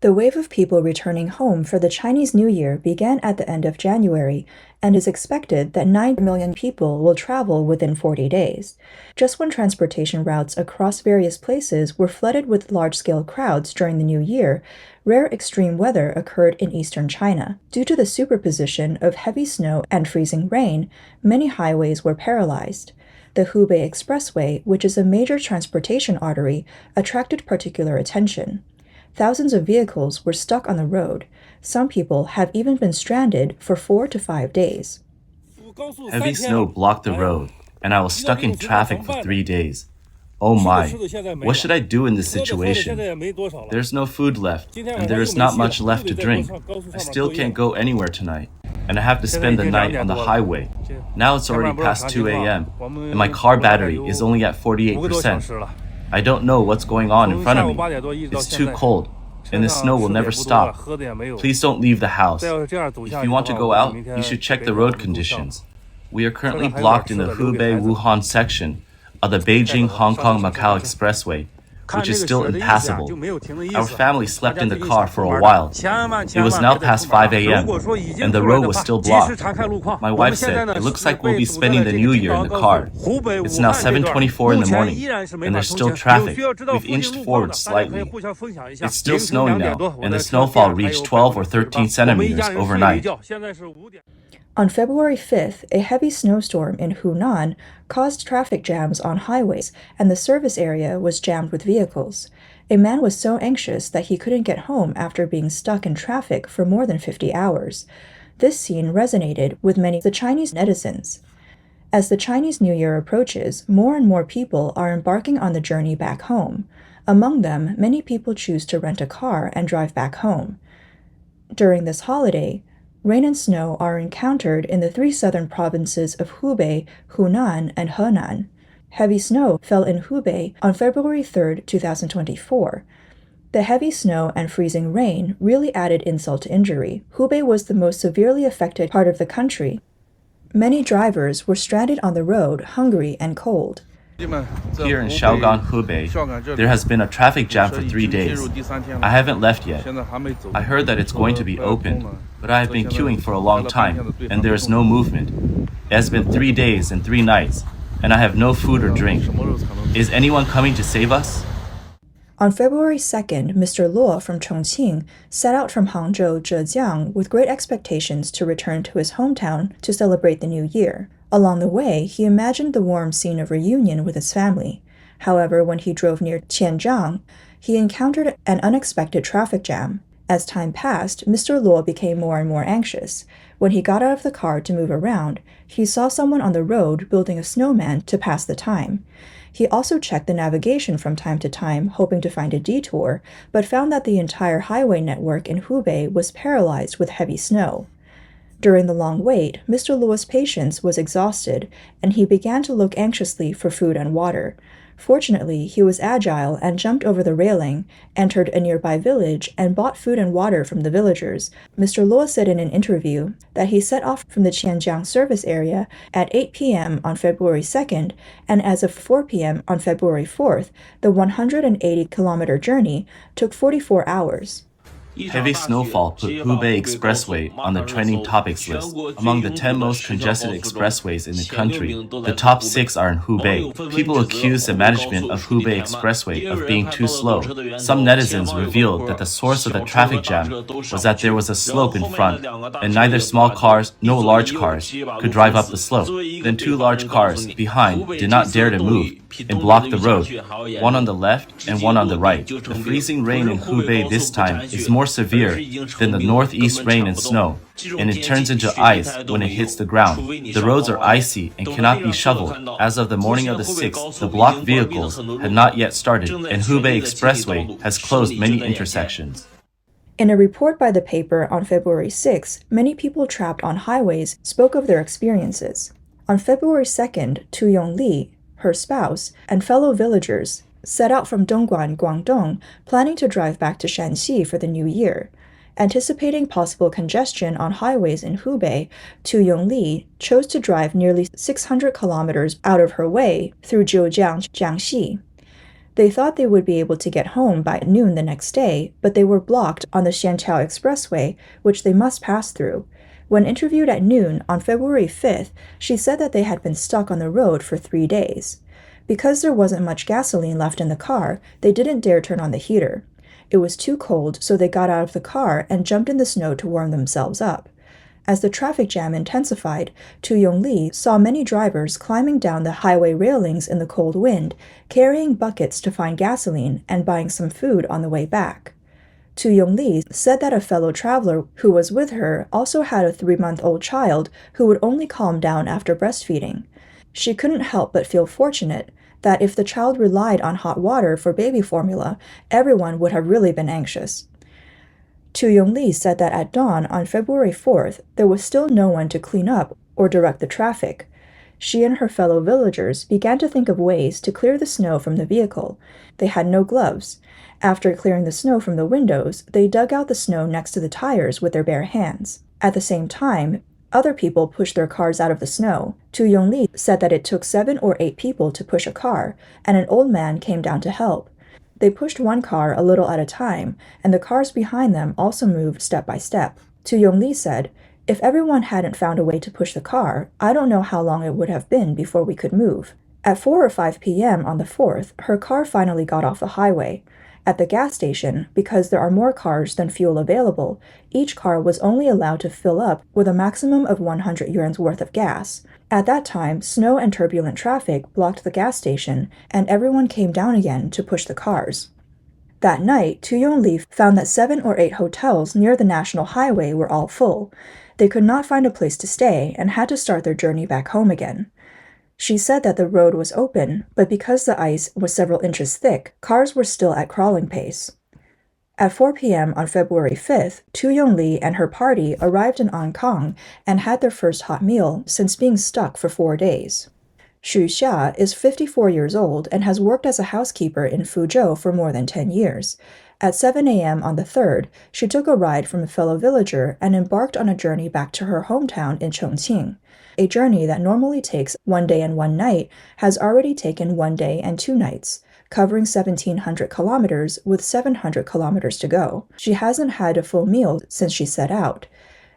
The wave of people returning home for the Chinese New Year began at the end of January, and is expected that 9 million people will travel within 40 days. Just when transportation routes across various places were flooded with large-scale crowds during the New Year, rare extreme weather occurred in eastern China. Due to the superposition of heavy snow and freezing rain, many highways were paralyzed. The Hubei Expressway, which is a major transportation artery, attracted particular attention. Thousands of vehicles were stuck on the road. Some people have even been stranded for 4 to 5 days. Heavy snow blocked the road, and I was stuck in traffic for 3 days. Oh my, what should I do in this situation? There's no food left, and there is not much left to drink. I still can't go anywhere tonight, and I have to spend the night on the highway. Now it's already past 2 a.m., and my car battery is only at 48%. I don't know what's going on in front of me. It's too cold, and the snow will never stop. Please don't leave the house. If you want to go out, you should check the road conditions. We are currently blocked in the Hubei-Wuhan section of the Beijing-Hong Kong-Macau Expressway, which is still impassable. Our family slept in the car for a while. It was now past 5 a.m., and the road was still blocked. My wife said, it looks like we'll be spending the New Year in the car. It's now 7:24 in the morning, and there's still traffic. We've inched forward slightly. It's still snowing now, and the snowfall reached 12 or 13 centimeters overnight. On February 5th, a heavy snowstorm in Hunan caused traffic jams on highways, and the service area was jammed with vehicles. A man was so anxious that he couldn't get home after being stuck in traffic for more than 50 hours. This scene resonated with many of the Chinese netizens. As the Chinese New Year approaches, more and more people are embarking on the journey back home. Among them, many people choose to rent a car and drive back home. During this holiday, rain and snow are encountered in the 3 southern provinces of Hubei, Hunan, and Henan. Heavy snow fell in Hubei on February 3, 2024. The heavy snow and freezing rain really added insult to injury. Hubei was the most severely affected part of the country. Many drivers were stranded on the road, hungry and cold. Here in Shaogang, Hubei, there has been a traffic jam for 3 days. I haven't left yet. I heard that it's going to be opened, but I have been queuing for a long time, and there is no movement. It has been 3 days and 3 nights, and I have no food or drink. Is anyone coming to save us? On February 2nd, Mr. Luo from Chongqing set out from Hangzhou, Zhejiang, with great expectations to return to his hometown to celebrate the New Year. Along the way, he imagined the warm scene of reunion with his family. However, when he drove near Qianzhang, he encountered an unexpected traffic jam. As time passed, Mr. Luo became more and more anxious. When he got out of the car to move around, he saw someone on the road building a snowman to pass the time. He also checked the navigation from time to time, hoping to find a detour, but found that the entire highway network in Hubei was paralyzed with heavy snow. During the long wait, Mr. Luo's patience was exhausted, and he began to look anxiously for food and water. Fortunately, he was agile and jumped over the railing, entered a nearby village, and bought food and water from the villagers. Mr. Luo said in an interview that he set off from the Qianjiang service area at 8 p.m. on February 2nd, and as of 4 p.m. on February 4th, the 180-kilometer journey took 44 hours. Heavy snowfall put Hubei Expressway on the trending topics list. Among the 10 most congested expressways in the country, the top 6 are in Hubei. People accuse the management of Hubei Expressway of being too slow. Some netizens revealed that the source of the traffic jam was that there was a slope in front, and neither small cars nor large cars could drive up the slope. Then 2 large cars behind did not dare to move and blocked the road, one on the left and one on the right. The freezing rain in Hubei this time is more severe than the northeast rain and snow, and it turns into ice when it hits the ground. The roads are icy and cannot be shoveled. As of the morning of the 6th, the blocked vehicles had not yet started, and Hubei Expressway has closed many intersections. In a report by the paper on February 6, many people trapped on highways spoke of their experiences. On February 2nd, Tu Yongli, her spouse, and fellow villagers set out from Dongguan, Guangdong, planning to drive back to Shanxi for the New Year. Anticipating possible congestion on highways in Hubei, Tu Yongli chose to drive nearly 600 kilometers out of her way through Zhejiang, Jiangxi. They thought they would be able to get home by noon the next day, but they were blocked on the Hubei Expressway, which they must pass through. When interviewed at noon on February 5th, she said that they had been stuck on the road for 3 days. Because there wasn't much gasoline left in the car, they didn't dare turn on the heater. It was too cold, so they got out of the car and jumped in the snow to warm themselves up. As the traffic jam intensified, Tu Yongli saw many drivers climbing down the highway railings in the cold wind, carrying buckets to find gasoline and buying some food on the way back. Tu Yongli said that a fellow traveler who was with her also had a 3-month-old child who would only calm down after breastfeeding. She couldn't help but feel fortunate that if the child relied on hot water for baby formula, everyone would have really been anxious. Tu Yongli said that at dawn on February 4th, there was still no one to clean up or direct the traffic. She and her fellow villagers began to think of ways to clear the snow from the vehicle. They had no gloves. After clearing the snow from the windows, they dug out the snow next to the tires with their bare hands. At the same time, other people pushed their cars out of the snow. Tu Yongli said that it took 7 or 8 people to push a car, and an old man came down to help. They pushed one car a little at a time, and the cars behind them also moved step by step. Tu Yongli said, "If everyone hadn't found a way to push the car, I don't know how long it would have been before we could move." At 4 or 5 p.m. on the 4th, her car finally got off the highway. At the gas station, because there are more cars than fuel available, each car was only allowed to fill up with a maximum of 100 yuan's worth of gas. At that time, snow and turbulent traffic blocked the gas station, and everyone came down again to push the cars. That night, Tu Yongli found that 7 or 8 hotels near the national highway were all full. They could not find a place to stay and had to start their journey back home again. She said that the road was open, but because the ice was several inches thick, cars were still at crawling pace. At 4 p.m. on February 5th, Tu Yongli and her party arrived in Ankang and had their first hot meal since being stuck for 4 days. Xu Xia is 54 years old and has worked as a housekeeper in Fuzhou for more than 10 years. At 7 a.m. on the 3rd, she took a ride from a fellow villager and embarked on a journey back to her hometown in Chongqing. A journey that normally takes 1 day and 1 night has already taken 1 day and 2 nights, covering 1,700 kilometers with 700 kilometers to go. She hasn't had a full meal since she set out.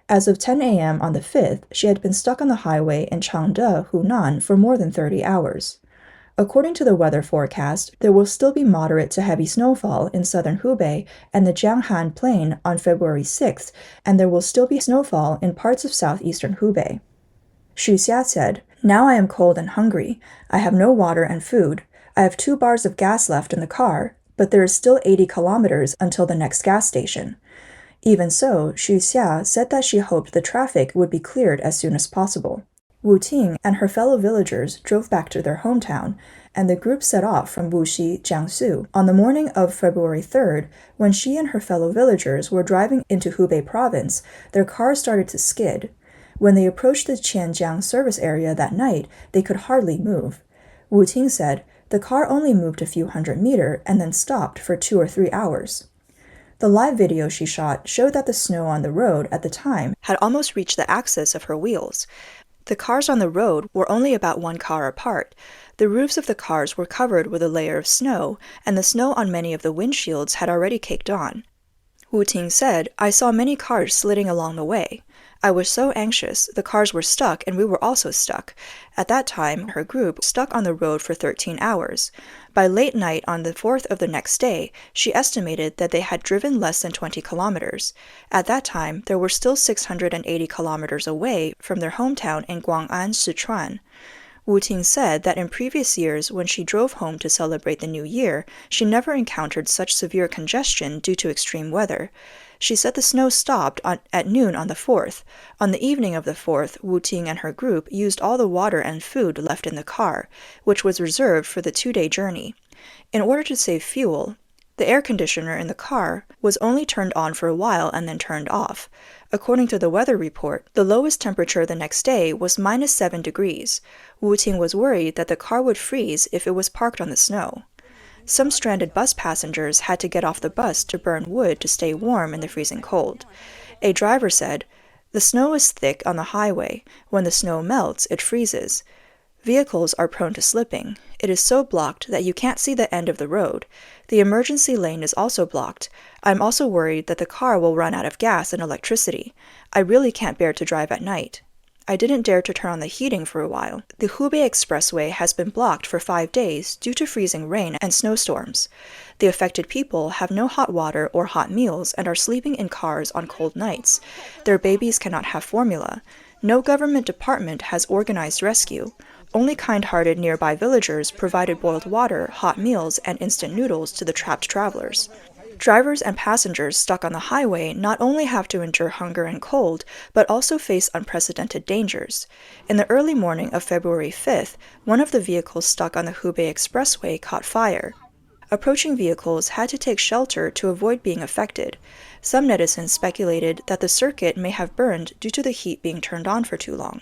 As of 10 a.m. on the 5th, she had been stuck on the highway in Changde, Hunan, for more than 30 hours. According to the weather forecast, there will still be moderate to heavy snowfall in southern Hubei and the Jianghan Plain on February 6th, and there will still be snowfall in parts of southeastern Hubei. Xu Xia said, "Now I am cold and hungry. I have no water and food. I have 2 bars of gas left in the car, but there is still 80 kilometers until the next gas station." Even so, Xu Xia said that she hoped the traffic would be cleared as soon as possible. Wu Ting and her fellow villagers drove back to their hometown, and the group set off from Wuxi, Jiangsu. On the morning of February 3rd, when she and her fellow villagers were driving into Hubei province, their cars started to skid. When they approached the Qianjiang service area that night, they could hardly move. Wu Ting said, "The car only moved a few hundred meters and then stopped for 2 or 3 hours." The live video she shot showed that the snow on the road at the time had almost reached the axis of her wheels. The cars on the road were only about 1 car apart. The roofs of the cars were covered with a layer of snow, and the snow on many of the windshields had already caked on. Wu Ting said, "I saw many cars sliding along the way. I was so anxious, the cars were stuck and we were also stuck. At that time, her group stuck on the road for 13 hours. By late night on the 4th of the next day, she estimated that they had driven less than 20 kilometers. At that time, they were still 680 kilometers away from their hometown in Guang'an, Sichuan." Wu Ting said that in previous years, when she drove home to celebrate the New Year, she never encountered such severe congestion due to extreme weather. She said the snow stopped at noon on the 4th. On the evening of the 4th, Wu Ting and her group used all the water and food left in the car, which was reserved for the 2-day journey. In order to save fuel, the air conditioner in the car was only turned on for a while and then turned off. According to the weather report, the lowest temperature the next day was -7 degrees. Wu Ting was worried that the car would freeze if it was parked on the snow. Some stranded bus passengers had to get off the bus to burn wood to stay warm in the freezing cold. A driver said, "The snow is thick on the highway. When the snow melts, it freezes. Vehicles are prone to slipping. It is so blocked that you can't see the end of the road. The emergency lane is also blocked. I'm also worried that the car will run out of gas and electricity. I really can't bear to drive at night. I didn't dare to turn on the heating for a while. The Hubei Expressway has been blocked for 5 days due to freezing rain and snowstorms. The affected people have no hot water or hot meals and are sleeping in cars on cold nights. Their babies cannot have formula. No government department has organized rescue. Only kind-hearted nearby villagers provided boiled water, hot meals, and instant noodles to the trapped travelers. Drivers and passengers stuck on the highway not only have to endure hunger and cold, but also face unprecedented dangers. In the early morning of February 5th, one of the vehicles stuck on the Hubei Expressway caught fire. Approaching vehicles had to take shelter to avoid being affected. Some netizens speculated that the circuit may have burned due to the heat being turned on for too long.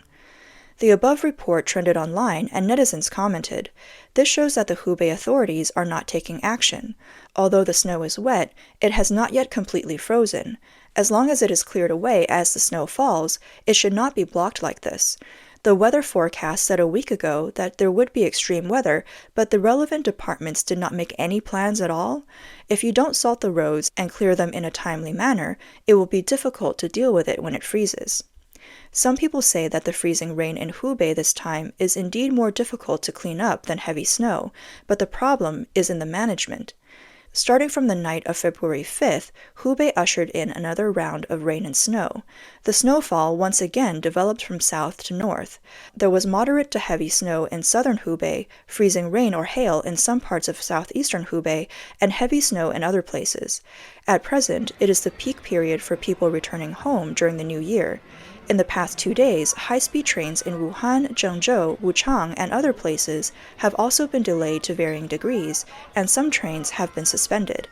The above report trended online, and netizens commented, "This shows that the Hubei authorities are not taking action. Although the snow is wet, it has not yet completely frozen. As long as it is cleared away as the snow falls, it should not be blocked like this. The weather forecast said a week ago that there would be extreme weather, but the relevant departments did not make any plans at all. If you don't salt the roads and clear them in a timely manner, it will be difficult to deal with it when it freezes." Some people say that the freezing rain in Hubei this time is indeed more difficult to clean up than heavy snow, but the problem is in the management. Starting from the night of February 5th, Hubei ushered in another round of rain and snow. The snowfall once again developed from south to north. There was moderate to heavy snow in southern Hubei, freezing rain or hail in some parts of southeastern Hubei, and heavy snow in other places. At present, it is the peak period for people returning home during the new year. In the past 2 days, high-speed trains in Wuhan, Zhengzhou, Wuchang, and other places have also been delayed to varying degrees, and some trains have been suspended.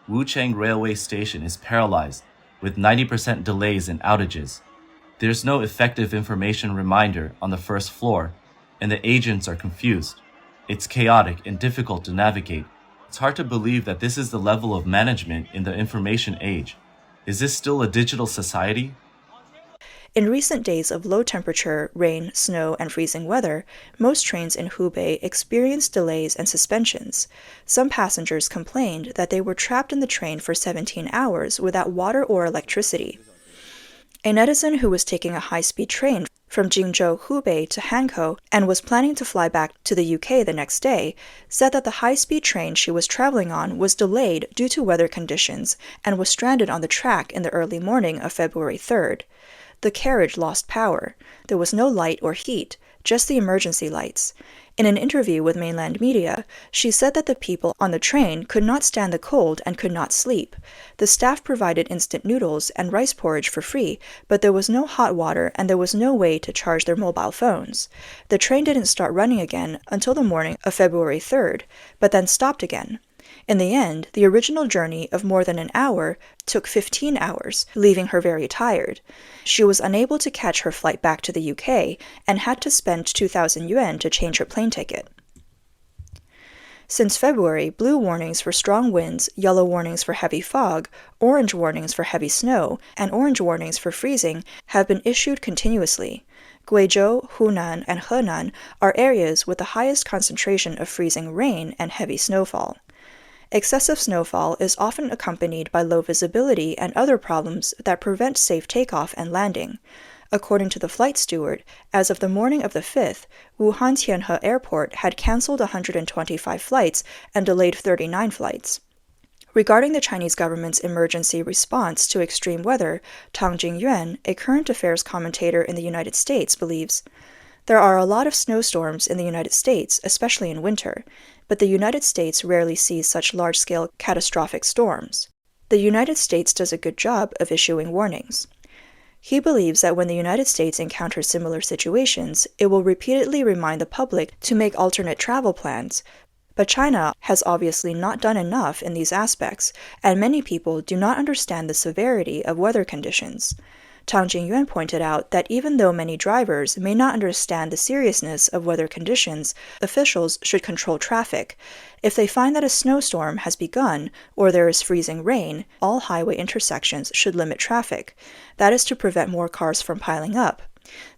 Wuchang Railway Station is paralyzed, with 90% delays and outages. There's no effective information reminder on the first floor, and the agents are confused. It's chaotic and difficult to navigate. It's hard to believe that this is the level of management in the information age. Is this still a digital society? In recent days of low temperature, rain, snow, and freezing weather, most trains in Hubei experienced delays and suspensions. Some passengers complained that they were trapped in the train for 17 hours without water or electricity. A netizen who was taking a high-speed train from Jingzhou, Hubei to Hankou and was planning to fly back to the UK the next day, said that the high-speed train she was traveling on was delayed due to weather conditions and was stranded on the track in the early morning of February 3rd. The carriage lost power. There was no light or heat, just the emergency lights. In an interview with mainland media, she said that the people on the train could not stand the cold and could not sleep. The staff provided instant noodles and rice porridge for free, but there was no hot water and there was no way to charge their mobile phones. The train didn't start running again until the morning of February 3rd, but then stopped again. In the end, the original journey of more than an hour took 15 hours, leaving her very tired. She was unable to catch her flight back to the UK and had to spend 2,000 yuan to change her plane ticket. Since February, blue warnings for strong winds, yellow warnings for heavy fog, orange warnings for heavy snow, and orange warnings for freezing have been issued continuously. Guizhou, Hunan, and Henan are areas with the highest concentration of freezing rain and heavy snowfall. Excessive snowfall is often accompanied by low visibility and other problems that prevent safe takeoff and landing. According to the flight steward, as of the morning of the 5th, Wuhan Tianhe Airport had cancelled 125 flights and delayed 39 flights. Regarding the Chinese government's emergency response to extreme weather, Tang Jingyuan, a current affairs commentator in the United States, believes, "There are a lot of snowstorms in the United States, especially in winter, but the United States rarely sees such large-scale catastrophic storms. The United States does a good job of issuing warnings." He believes that when the United States encounters similar situations, it will repeatedly remind the public to make alternate travel plans. But China has obviously not done enough in these aspects, and many people do not understand the severity of weather conditions. Tang Jingyuan pointed out that even though many drivers may not understand the seriousness of weather conditions, officials should control traffic. If they find that a snowstorm has begun or there is freezing rain, all highway intersections should limit traffic. That is to prevent more cars from piling up.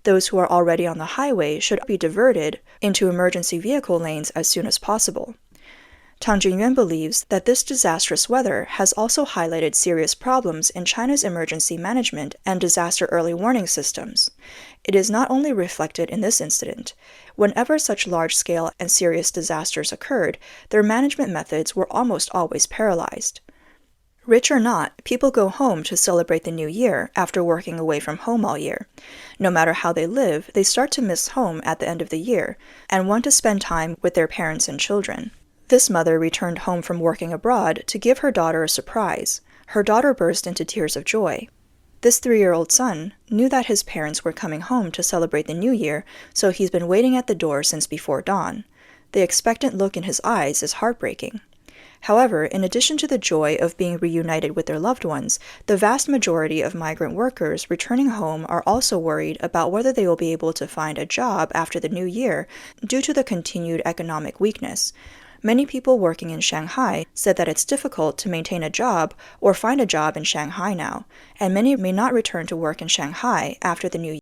Those who are already on the highway should be diverted into emergency vehicle lanes as soon as possible. Tang Junyuan believes that this disastrous weather has also highlighted serious problems in China's emergency management and disaster early warning systems. It is not only reflected in this incident. Whenever such large-scale and serious disasters occurred, their management methods were almost always paralyzed. Rich or not, people go home to celebrate the new year after working away from home all year. No matter how they live, they start to miss home at the end of the year and want to spend time with their parents and children. This mother returned home from working abroad to give her daughter a surprise. Her daughter burst into tears of joy. This 3-year-old son knew that his parents were coming home to celebrate the new year, so he's been waiting at the door since before dawn. The expectant look in his eyes is heartbreaking. However, in addition to the joy of being reunited with their loved ones, the vast majority of migrant workers returning home are also worried about whether they will be able to find a job after the new year due to the continued economic weakness. Many people working in Shanghai said that it's difficult to maintain a job or find a job in Shanghai now, and many may not return to work in Shanghai after the new